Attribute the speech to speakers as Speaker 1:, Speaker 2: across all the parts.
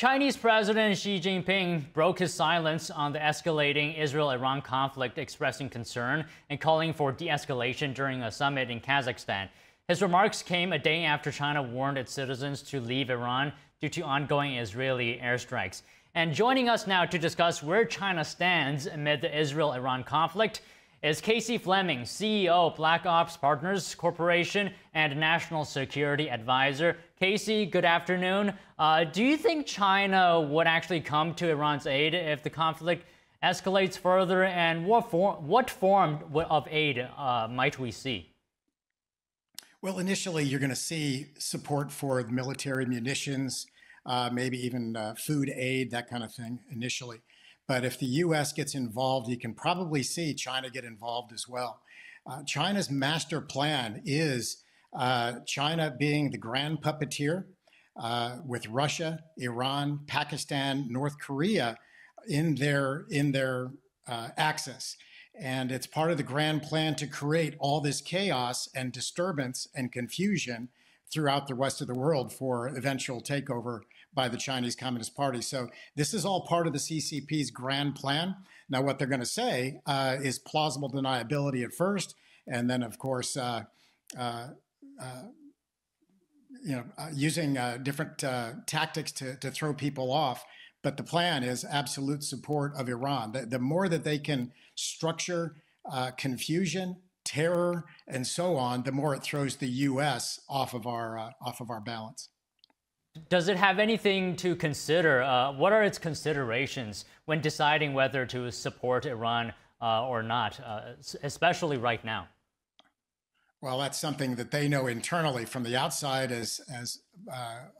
Speaker 1: Chinese President Xi Jinping broke his silence on the escalating Israel-Iran conflict, expressing concern and calling for de-escalation during a summit in Kazakhstan. His remarks came a day after China warned its citizens to leave Iran due to ongoing Israeli airstrikes. And joining us now to discuss where China stands amid the Israel-Iran conflict is Keysi Fleming, CEO, Black Ops Partners Corporation and National Security Advisor. Keysi, good afternoon. Do you think China would actually come to Iran's aid if the conflict escalates further? And what form of aid might we see?
Speaker 2: Well, initially, you're going to see support for the military munitions, maybe even food aid, that kind of thing initially. But if the U.S. gets involved, you can probably see China get involved as well. China's master plan is China being the grand puppeteer with Russia, Iran, Pakistan, North Korea in their axis. And it's part of the grand plan to create all this chaos and disturbance and confusion throughout the rest of the world for eventual takeover by the Chinese Communist Party. So this is all part of the CCP's grand plan. Now, what they're going to say is plausible deniability at first, and then, of course, using different tactics to throw people off. But the plan is absolute support of Iran. The more that they can structure confusion, terror, and so on, the more it throws the U.S. off of our balance.
Speaker 1: Does it have anything to consider? What are its considerations when deciding whether to support Iran or not, especially right now?
Speaker 2: Well, that's something that they know internally from the outside as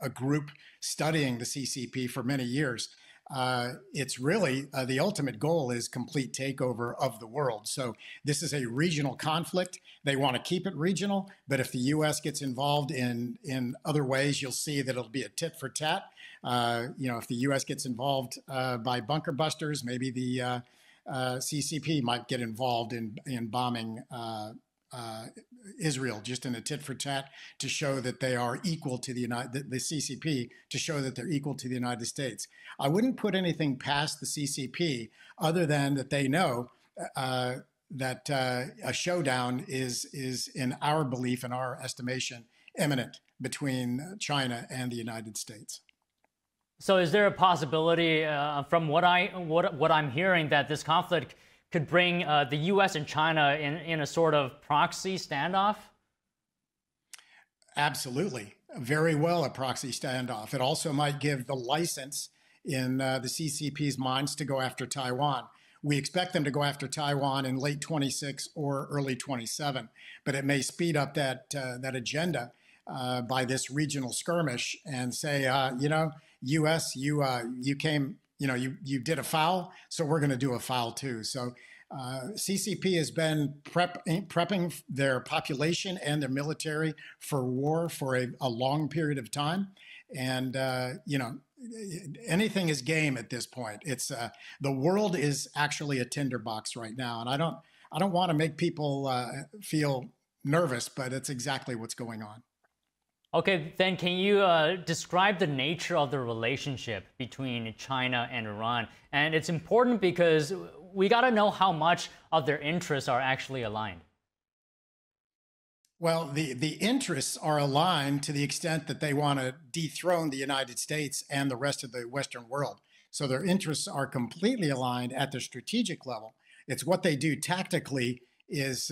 Speaker 2: a group studying the CCP for many years. It's really the ultimate goal is complete takeover of the world. So this is a regional conflict. They want to keep it regional, but if the U.S. gets involved in other ways, you'll see that it'll be a tit for tat. If the U.S. gets involved by bunker busters, maybe the CCP might get involved in bombing Israel, just in a tit for tat to show that they are equal to the CCP, to show that they're equal to the United States. I wouldn't put anything past the CCP other than that they know that a showdown is, in our belief, in our estimation, imminent between China and the United States.
Speaker 1: So is there a possibility, from what I'm hearing, that this conflict could bring the U.S. and China in a sort of proxy standoff?
Speaker 2: Absolutely. Very well a proxy standoff. It also might give the license in the CCP's minds to go after Taiwan. We expect them to go after Taiwan in late 26 or early 27, but it may speed up that agenda by this regional skirmish and say, U.S., you came, you did a foul, so we're going to do a foul too. So CCP has been prepping their population and their military for war for a long period of time. And, anything is game at this point. It's the world is actually a tinderbox right now. And I don't want to make people feel nervous, but it's exactly what's going on.
Speaker 1: Okay, then can you describe the nature of the relationship between China and Iran? And it's important because we got to know how much of their interests are actually aligned.
Speaker 2: Well, the interests are aligned to the extent that they want to dethrone the United States and the rest of the Western world. So their interests are completely aligned at the strategic level. It's what they do tactically is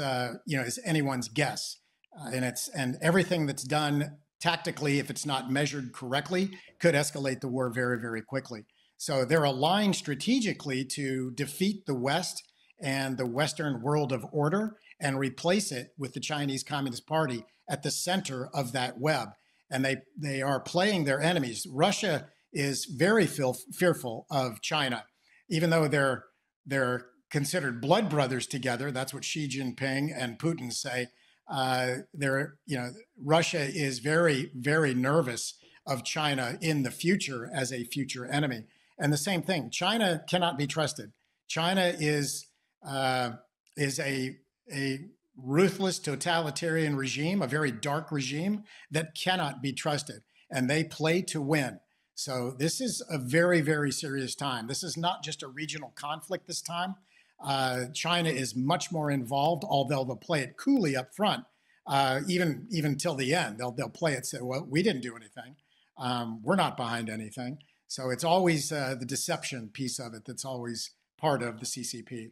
Speaker 2: anyone's guess. And everything that's done tactically, if it's not measured correctly, could escalate the war very, very quickly. So they're aligned strategically to defeat the West and the Western world of order and replace it with the Chinese Communist Party at the center of that web. And they are playing their enemies. Russia is very fearful of China, even though they're considered blood brothers together. That's what Xi Jinping and Putin say. Russia is very, very nervous of China in the future as a future enemy. And the same thing, China cannot be trusted. China is a ruthless totalitarian regime, a very dark regime that cannot be trusted. And they play to win. So this is a very, very serious time. This is not just a regional conflict this time. China is much more involved, although they'll play it coolly up front, even till the end. They'll play it, say, well, we didn't do anything. We're not behind anything. So it's always the deception piece of it that's always part of the CCP.